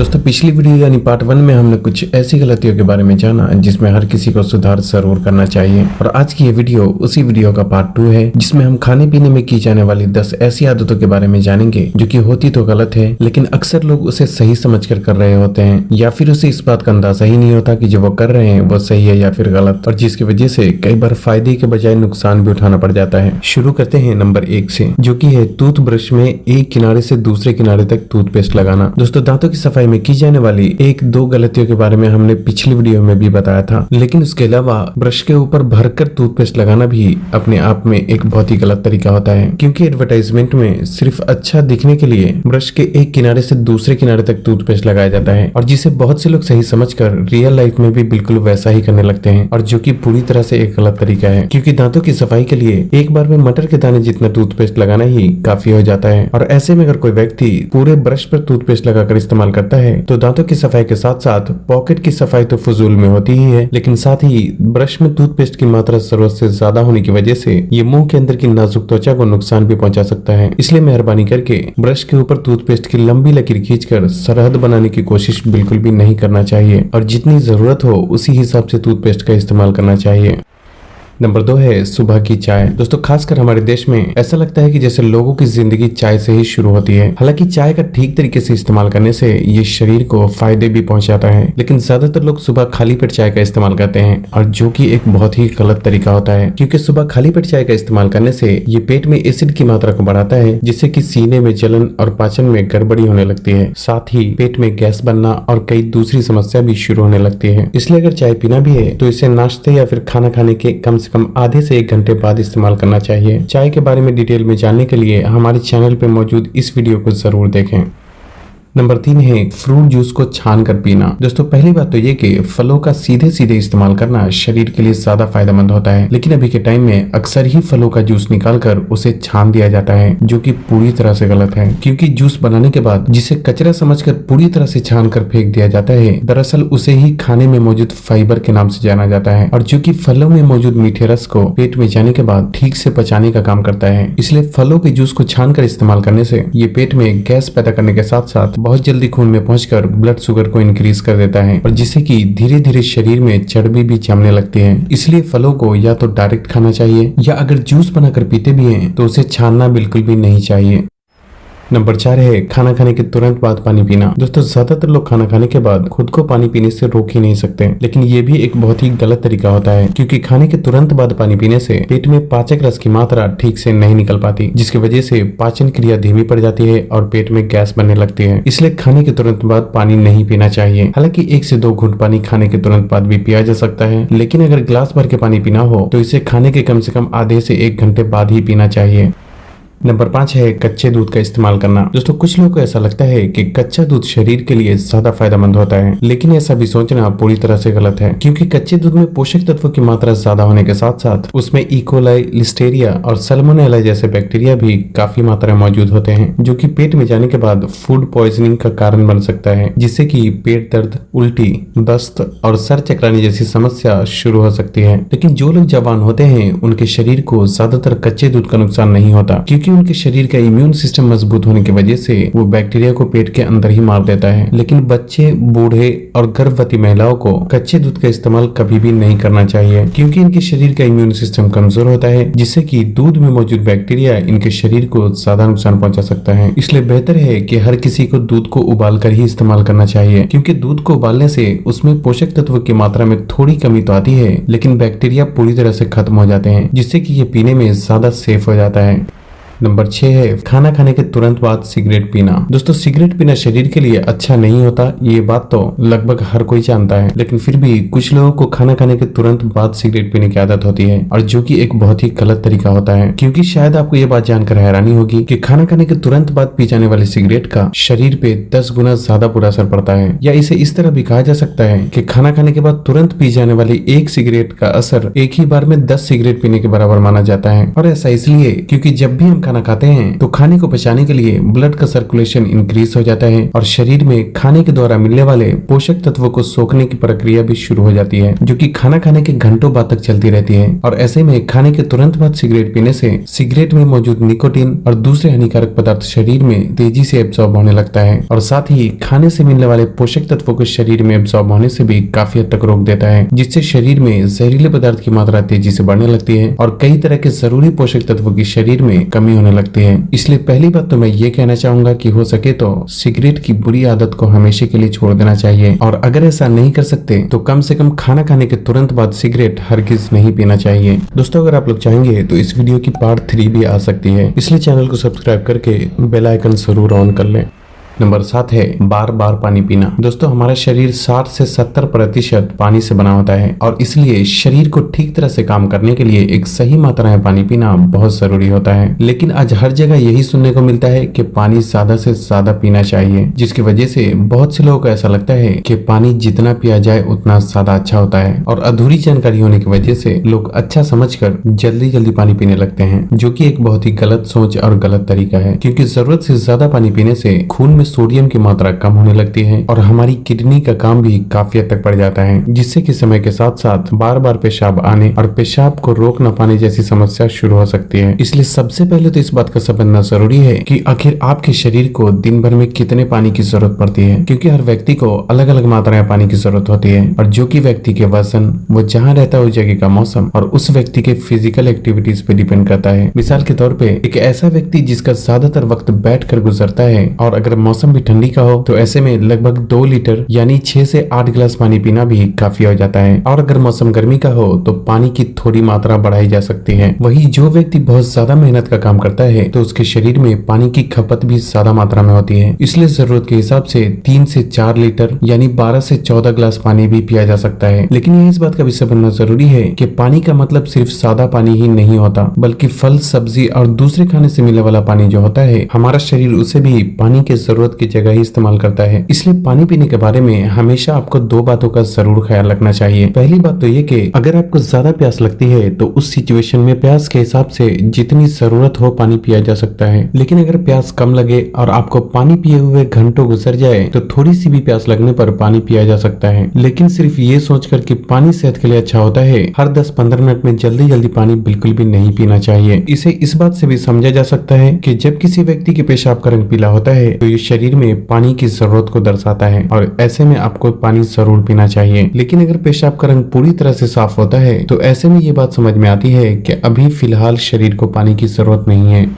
दोस्तों पिछली वीडियो यानी पार्ट 1 में हमने कुछ ऐसी गलतियों के बारे में जाना जिसमें हर किसी को सुधार जरूर करना चाहिए। और आज की ये वीडियो उसी वीडियो का पार्ट 2 है जिसमें हम खाने पीने में की जाने वाली 10 ऐसी आदतों के बारे में जानेंगे जो कि होती तो गलत है लेकिन अक्सर लोग उसे सही समझकर कर रहे होते हैं या फिर उसे इस बात का अंदाजा ही नहीं होता कि जो वो कर रहे हैं वो सही है या फिर गलत, और जिसकी वजह से कई बार फायदे के बजाय नुकसान भी उठाना पड़ जाता है। शुरू करते हैं नंबर 1 से, जो कि है टूथब्रश में एक किनारे से दूसरे किनारे तक टूथपेस्ट लगाना। दोस्तों दांतों की सफाई में की जाने वाली एक दो गलतियों के बारे में हमने पिछली वीडियो में भी बताया था, लेकिन उसके अलावा ब्रश के ऊपर भरकर टूथपेस्ट लगाना भी अपने आप में एक बहुत ही गलत तरीका होता है, क्योंकि एडवर्टाइजमेंट में सिर्फ अच्छा दिखने के लिए ब्रश के एक किनारे से दूसरे किनारे तक टूथपेस्ट लगाया जाता है और जिसे बहुत से लोग सही समझकर रियल लाइफ में भी बिल्कुल वैसा ही करने लगते हैं, और जो कि पूरी तरह से एक गलत तरीका है, क्योंकि दांतों की सफाई के लिए एक बार में मटर के दाने जितना टूथपेस्ट लगाना ही काफी हो जाता है। और ऐसे में अगर कोई व्यक्ति पूरे ब्रश पर टूथपेस्ट लगाकर इस्तेमाल करता है तो दांतों की सफाई के साथ साथ पॉकेट की सफाई तो फजूल में होती ही है, लेकिन साथ ही ब्रश में टूथपेस्ट की मात्रा जरूरत से ज्यादा होने की वजह से ये मुंह के अंदर की नाजुक त्वचा को नुकसान भी पहुंचा सकता है। इसलिए मेहरबानी करके ब्रश के ऊपर टूथपेस्ट की लंबी लकीर खींचकर सरहद बनाने की कोशिश बिल्कुल भी नहीं करना चाहिए और जितनी जरूरत हो उसी हिसाब से टूथपेस्ट का इस्तेमाल करना चाहिए। नंबर 2 है सुबह की चाय। दोस्तों खासकर हमारे देश में ऐसा लगता है कि जैसे लोगों की जिंदगी चाय से ही शुरू होती है। हालांकि चाय का ठीक तरीके से इस्तेमाल करने से ये शरीर को फायदे भी पहुंचाता है, लेकिन ज्यादातर लोग सुबह खाली पेट चाय का इस्तेमाल करते हैं और जो कि एक बहुत ही गलत तरीका होता है, क्योंकि सुबह खाली पेट चाय का इस्तेमाल करने से ये पेट में एसिड की मात्रा को बढ़ाता है जिससे कि सीने में जलन और पाचन में गड़बड़ी होने लगती है, साथ ही पेट में गैस बनना और कई दूसरी समस्या भी शुरू होने लगती है। इसलिए अगर चाय पीना भी है तो इसे नाश्ते या फिर खाना खाने के कम से कम आधे से 1 घंटे बाद इस्तेमाल करना चाहिए। चाय के बारे में डिटेल में जानने के लिए हमारे चैनल पर मौजूद इस वीडियो को जरूर देखें। नंबर 3 है फ्रूट जूस को छान कर पीना। दोस्तों पहली बात तो ये कि फलों का सीधे सीधे इस्तेमाल करना शरीर के लिए ज्यादा फायदेमंद होता है, लेकिन अभी के टाइम में अक्सर ही फलों का जूस निकालकर उसे छान दिया जाता है, जो कि पूरी तरह से गलत है, क्योंकि जूस बनाने के बाद जिसे कचरा समझकर पूरी तरह से छान कर फेंक दिया जाता है, दरअसल उसे ही खाने में मौजूद फाइबर के नाम से जाना जाता है, और जो कि फलों में मौजूद मीठे रस को पेट में जाने के बाद ठीक से पचाने का काम करता है। इसलिए फलों के जूस को छान कर इस्तेमाल करने से ये पेट में गैस पैदा करने के साथ साथ बहुत जल्दी खून में पहुंचकर ब्लड शुगर को इंक्रीज कर देता है, और जिससे कि धीरे धीरे शरीर में चर्बी भी जमने लगती है। इसलिए फलों को या तो डायरेक्ट खाना चाहिए या अगर जूस बनाकर पीते भी हैं तो उसे छानना बिल्कुल भी नहीं चाहिए। नंबर 4 है खाना खाने के तुरंत बाद पानी पीना। दोस्तों ज्यादातर लोग खाना खाने के बाद खुद को पानी पीने से रोक ही नहीं सकते, लेकिन ये भी एक बहुत ही गलत तरीका होता है, क्योंकि खाने के तुरंत बाद पानी पीने से पेट में पाचक रस की मात्रा ठीक से नहीं निकल पाती, जिसकी वजह से पाचन क्रिया धीमी पड़ जाती है और पेट में गैस बनने लगती है। इसलिए खाने के तुरंत बाद पानी नहीं पीना चाहिए। हालांकि 1 से 2 घूंट पानी खाने के तुरंत बाद भी पिया जा सकता है, लेकिन अगर गिलास भर के पानी पीना हो तो इसे खाने के कम से कम आधे से 1 घंटे बाद ही पीना चाहिए। नंबर 5 है कच्चे दूध का इस्तेमाल करना। दोस्तों कुछ लोगों को ऐसा लगता है कि कच्चा दूध शरीर के लिए ज्यादा फायदेमंद होता है, लेकिन ऐसा भी सोचना पूरी तरह से गलत है, क्योंकि कच्चे दूध में पोषक तत्वों की मात्रा ज्यादा होने के साथ साथ उसमें इकोलाई, लिस्टेरिया और सल्मोनेला जैसे बैक्टीरिया भी काफी मात्रा में मौजूद होते हैं, जो कि पेट में जाने के बाद फूड पॉइजनिंग का कारण बन सकता है, जिससे कि पेट दर्द, उल्टी, दस्त और सर चकराने जैसी समस्या शुरू हो सकती है। लेकिन जो लोग जवान होते हैं उनके शरीर को ज्यादातर कच्चे दूध का नुकसान नहीं होता, क्योंकि उनके शरीर का इम्यून सिस्टम मजबूत होने की वजह से वो बैक्टीरिया को पेट के अंदर ही मार देता है। लेकिन बच्चे, बूढ़े और गर्भवती महिलाओं को कच्चे दूध का इस्तेमाल कभी भी नहीं करना चाहिए, क्योंकि इनके शरीर का इम्यून सिस्टम कमजोर होता है, जिससे कि दूध में मौजूद बैक्टीरिया इनके शरीर को ज्यादा नुकसान पहुंचा सकता है। इसलिए बेहतर है कि हर किसी को दूध को उबाल कर ही इस्तेमाल करना चाहिए, क्योंकि दूध को उबालने से उसमें पोषक तत्व की मात्रा में थोड़ी कमी तो आती है, लेकिन बैक्टीरिया पूरी तरह से खत्म हो जाते हैं, जिससे कि ये पीने में ज्यादा सेफ हो जाता है। नंबर 6 है खाना खाने के तुरंत बाद सिगरेट पीना। दोस्तों सिगरेट पीना शरीर के लिए अच्छा नहीं होता, ये बात तो लगभग हर कोई जानता है, लेकिन फिर भी कुछ लोगों को खाना खाने के तुरंत बाद सिगरेट पीने की आदत होती है, और जो कि एक बहुत ही गलत तरीका होता है, क्योंकि शायद आपको ये बात जानकर हैरानी होगी कि खाना खाने के तुरंत बाद पी जाने वाली सिगरेट का शरीर पे 10 गुना ज्यादा बुरा असर पड़ता है, या इसे इस तरह भी कहा जा सकता है कि खाना खाने के बाद तुरंत पी जाने वाली 1 सिगरेट का असर एक ही बार में 10 सिगरेट पीने के बराबर माना जाता है। और ऐसा इसलिए क्योंकि जब भी हम खाना खाते हैं तो खाने को पचाने के लिए ब्लड का सर्कुलेशन इंक्रीज हो जाता है और शरीर में खाने के द्वारा मिलने वाले पोषक तत्वों को सोखने की प्रक्रिया भी शुरू हो जाती है, जो कि खाना खाने के घंटों बाद तक चलती रहती है। और ऐसे में खाने के तुरंत बाद सिगरेट पीने से सिगरेट में मौजूद निकोटीन और दूसरे हानिकारक पदार्थ शरीर में तेजी से एब्जॉर्ब होने लगता है और साथ ही खाने से मिलने वाले पोषक तत्वों को शरीर में एब्जॉर्ब होने से भी काफी हद तक रोक देता है, जिससे शरीर में जहरीले पदार्थ की मात्रा तेजी से बढ़ने लगती है और कई तरह के जरूरी पोषक तत्वों की शरीर में कमी होने लगती है। इसलिए पहली बात तो मैं ये कहना चाहूंगा कि हो सके तो सिगरेट की बुरी आदत को हमेशा के लिए छोड़ देना चाहिए और अगर ऐसा नहीं कर सकते तो कम से कम खाना खाने के तुरंत बाद सिगरेट हरगिज नहीं पीना चाहिए। दोस्तों, अगर आप लोग चाहेंगे तो इस वीडियो की पार्ट 3 भी आ सकती है, इसलिए चैनल को सब्सक्राइब करके बेल आइकन जरूर ऑन कर लें। नंबर 7 है बार बार पानी पीना। दोस्तों, हमारा शरीर 60 से 70% पानी से बना होता है और इसलिए शरीर को ठीक तरह से काम करने के लिए एक सही मात्रा में पानी पीना बहुत जरूरी होता है। लेकिन आज हर जगह यही सुनने को मिलता है कि पानी ज्यादा से ज्यादा पीना चाहिए, जिसकी वजह से बहुत से लोगों को ऐसा लगता है कि पानी जितना पिया जाए उतना ज्यादा अच्छा होता है और अधूरी जानकारी होने की वजह से लोग अच्छा समझकर जल्दी जल्दी पानी पीने लगते हैं, जो कि एक बहुत ही गलत सोच और गलत तरीका है, क्योंकि जरूरत से ज्यादा पानी पीने से खून में सोडियम की मात्रा कम होने लगती है और हमारी किडनी का काम भी काफी हद तक बढ़ जाता है, जिससे कि समय के साथ साथ बार बार पेशाब आने और पेशाब को रोक न पाने जैसी समस्या शुरू हो सकती है। इसलिए सबसे पहले तो इस बात का समझना जरूरी है कि आखिर आपके शरीर को दिन भर में कितने पानी की जरूरत पड़ती है, क्योंकि हर व्यक्ति को अलग अलग मात्रा में पानी की जरूरत होती है और जो कि व्यक्ति के वजन, वो जहाँ रहता है उस जगह का मौसम और उस व्यक्ति के फिजिकल एक्टिविटीज पे डिपेंड करता है। मिसाल के तौर पे एक ऐसा व्यक्ति जिसका ज्यादातर वक्त बैठ कर गुजरता है और अगर मौसम भी ठंडी का हो तो ऐसे में लगभग 2 लीटर यानी 6 से 8 गिलास पानी पीना भी काफी हो जाता है और अगर मौसम गर्मी का हो तो पानी की थोड़ी मात्रा बढ़ाई जा सकती है। वही जो व्यक्ति बहुत ज्यादा मेहनत का काम करता है तो उसके शरीर में पानी की खपत भी ज्यादा मात्रा में होती है, इसलिए जरूरत के हिसाब से 3 से 4 लीटर यानी 12 से 14 गिलास पानी भी पिया जा सकता है। लेकिन यह इस बात का भी समझना जरूरी है कि पानी का मतलब सिर्फ सादा पानी ही नहीं होता, बल्कि फल, सब्जी और दूसरे खाने से मिलने वाला पानी जो होता है, हमारा शरीर उसे भी पानी की जरूरत की जगह ही इस्तेमाल करता है। इसलिए पानी पीने के बारे में हमेशा आपको 2 बातों का जरूर ख्याल रखना चाहिए। पहली बात तो ये कि अगर आपको ज्यादा प्यास लगती है तो उस सिचुएशन में प्यास के हिसाब से जितनी जरूरत हो पानी पिया जा सकता है, लेकिन अगर प्यास कम लगे और आपको पानी पिए हुए घंटों गुजर जाए तो थोड़ी सी भी प्यास लगने पर पानी पिया जा सकता है। लेकिन सिर्फ ये सोचकर कि पानी सेहत के लिए अच्छा होता है, हर 10-15 मिनट में जल्दी जल्दी पानी बिल्कुल भी नहीं पीना चाहिए। इसे इस बात से भी समझा जा सकता है कि जब किसी व्यक्ति के पेशाब का रंग पीला होता है तो ये शरीर में पानी की जरूरत को दर्शाता है और ऐसे में आपको पानी जरूर पीना चाहिए। लेकिन अगर पेशाब का रंग पूरी तरह से साफ होता है तो ऐसे में ये बात समझ में आती है कि अभी फिलहाल शरीर को पानी की जरूरत नहीं है।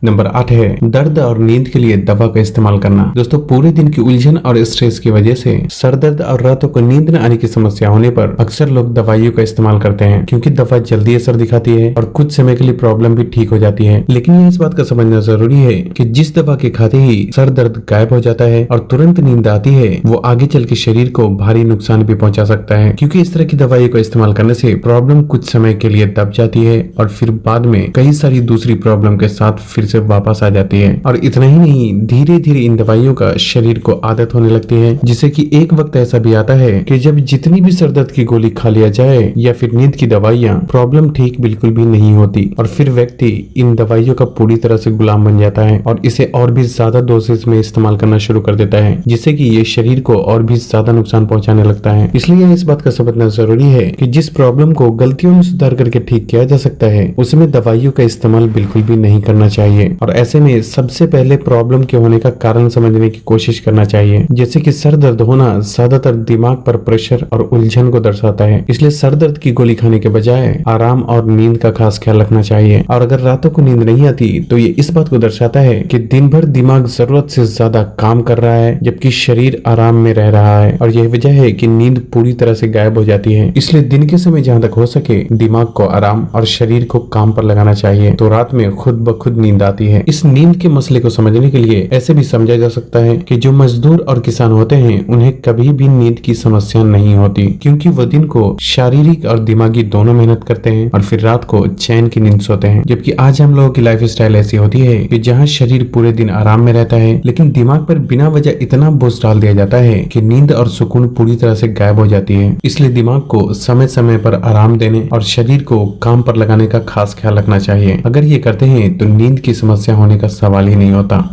नंबर 8 है दर्द और नींद के लिए दवा का इस्तेमाल करना। दोस्तों, पूरे दिन की उलझन और स्ट्रेस की वजह से सर दर्द और रातों को नींद न आने की समस्या होने पर अक्सर लोग दवाइयों का इस्तेमाल करते हैं, क्योंकि दवा जल्दी असर दिखाती है और कुछ समय के लिए प्रॉब्लम भी ठीक हो जाती है। लेकिन इस बात का समझना जरूरी है कि जिस दवा के खाते ही सर दर्द गायब हो जाता है और तुरंत नींद आती है, वो आगे चल के शरीर को भारी नुकसान भी पहुंचा सकता है, क्योंकि इस तरह की दवाइयों का इस्तेमाल करने से प्रॉब्लम कुछ समय के लिए दब जाती है और फिर बाद में कई सारी दूसरी प्रॉब्लम के साथ फिर से वापस आ जाती है। और इतना ही नहीं, धीरे धीरे इन दवाइयों का शरीर को आदत होने लगती है, जिससे कि एक वक्त ऐसा भी आता है कि जब जितनी भी सर दर्द की गोली खा लिया जाए या फिर नींद की दवाइयाँ, प्रॉब्लम ठीक बिल्कुल भी नहीं होती और फिर व्यक्ति इन दवाइयों का पूरी तरह से गुलाम बन जाता है और इसे और भी ज्यादा डोसेज में इस्तेमाल करना शुरू कर देता है, जिससे कि ये शरीर को और भी ज्यादा नुकसान पहुंचाने लगता है। इसलिए इस बात का समझना जरूरी है कि जिस प्रॉब्लम को गलतियों में सुधार करके ठीक किया जा सकता है, उसमें दवाइयों का इस्तेमाल बिल्कुल भी नहीं करना चाहिए और ऐसे में सबसे पहले प्रॉब्लम के होने का कारण समझने की कोशिश करना चाहिए। जैसे कि सर दर्द होना ज्यादातर दिमाग पर प्रेशर और उलझन को दर्शाता है, इसलिए सर दर्द की गोली खाने के बजाय आराम और नींद का खास ख्याल रखना चाहिए। और अगर रातों को नींद नहीं आती तो ये इस बात को दर्शाता है कि दिन भर दिमाग जरूरत से ज्यादा काम कर रहा है जबकि शरीर आराम में रह रहा है और यही वजह है कि नींद पूरी तरह से गायब हो जाती है। इसलिए दिन के समय जहाँ तक हो सके दिमाग को आराम और शरीर को काम पर लगाना चाहिए, तो रात में खुद ब खुद नींद आती है। इस नींद के मसले को समझने के लिए ऐसे भी समझा जा सकता है कि जो मजदूर और किसान होते हैं उन्हें कभी भी नींद की समस्या नहीं होती, क्योंकि वो दिन को शारीरिक और दिमागी दोनों मेहनत करते हैं और फिर रात को चैन की नींद सोते हैं। जबकि आज हम लोगों की लाइफ स्टाइल ऐसी होती है कि जहाँ शरीर पूरे दिन आराम में रहता है लेकिन दिमाग पर बिना वजह इतना बोझ डाल दिया जाता है कि नींद और सुकून पूरी तरह से गायब हो जाती है। इसलिए दिमाग को समय समय पर आराम देने और शरीर को काम पर लगाने का खास ख्याल रखना चाहिए। अगर ये करते हैं तो नींद की समस्या होने का सवाल ही नहीं होता।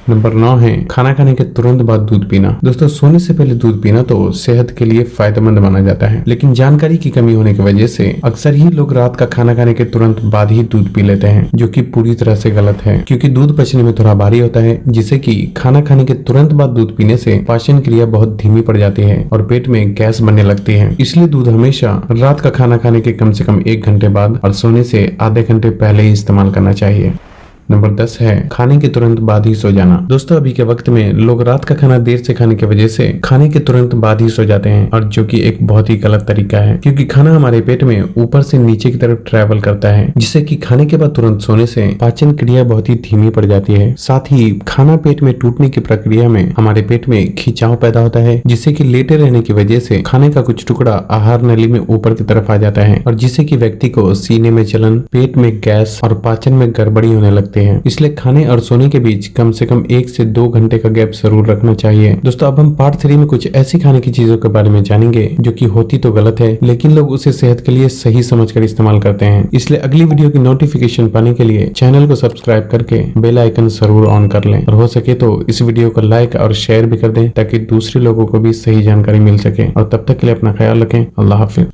नंबर 9 है खाना खाने के तुरंत बाद दूध पीना। दोस्तों, सोने से पहले दूध पीना तो सेहत के लिए फायदेमंद माना जाता है, लेकिन जानकारी की कमी होने की वजह से अक्सर ही लोग रात का खाना खाने के तुरंत बाद ही दूध पी लेते हैं, जो कि पूरी तरह से गलत है, क्योंकि दूध पचने में थोड़ा भारी होता है, जिससे कि खाना खाने के तुरंत बाद दूध पीने से पाचन क्रिया बहुत धीमी पड़ जाती है और पेट में गैस बनने लगती है। इसलिए दूध हमेशा रात का खाना खाने के कम से कम 1 घंटे बाद और सोने से आधे घंटे पहले ही इस्तेमाल करना चाहिए। नंबर 10 है खाने के तुरंत बाद ही सो जाना। दोस्तों, अभी के वक्त में लोग रात का खाना देर से खाने की वजह से खाने के तुरंत बाद ही सो जाते हैं, और जो कि एक बहुत ही गलत तरीका है, क्योंकि खाना हमारे पेट में ऊपर से नीचे की तरफ ट्रेवल करता है, जिससे कि खाने के बाद तुरंत सोने से पाचन क्रिया बहुत ही धीमी पड़ जाती है। साथ ही खाना पेट में टूटने की प्रक्रिया में हमारे पेट में खिंचाव पैदा होता है, जिससे कि लेटे रहने की वजह से खाने का कुछ टुकड़ा आहार नली में ऊपर की तरफ आ जाता है, और जिससे कि व्यक्ति को सीने में जलन, पेट में गैस और पाचन में गड़बड़ी होने लगती है। इसलिए खाने और सोने के बीच कम से कम 1 से 2 घंटे का गैप जरूर रखना चाहिए। दोस्तों, अब हम पार्ट 3 में कुछ ऐसी खाने की चीजों के बारे में जानेंगे जो कि होती तो गलत है, लेकिन लोग उसे सेहत के लिए सही समझकर इस्तेमाल करते हैं। इसलिए अगली वीडियो की नोटिफिकेशन पाने के लिए चैनल को सब्सक्राइब करके बेल आइकन जरूर ऑन कर लें, और हो सके तो इस वीडियो को लाइक और शेयर भी कर दें, ताकि दूसरे लोगों को भी सही जानकारी मिल सके। और तब तक के लिए अपना ख्याल रखें। अल्लाह हाफिज।